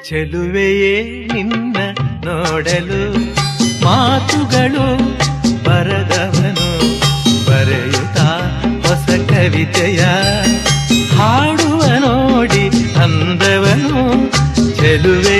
ಚೆಲುವೆಯೇ ನಿನ್ನ ನೋಡಲು ಮಾತುಗಳು ಬರದವನು ಬರೆಯುತ್ತಾ ಹೊಸ ಕವಿತೆಯ ಹಾಡುವ ನೋಡಿ ಅಂದವನು ಚೆಲುವೆ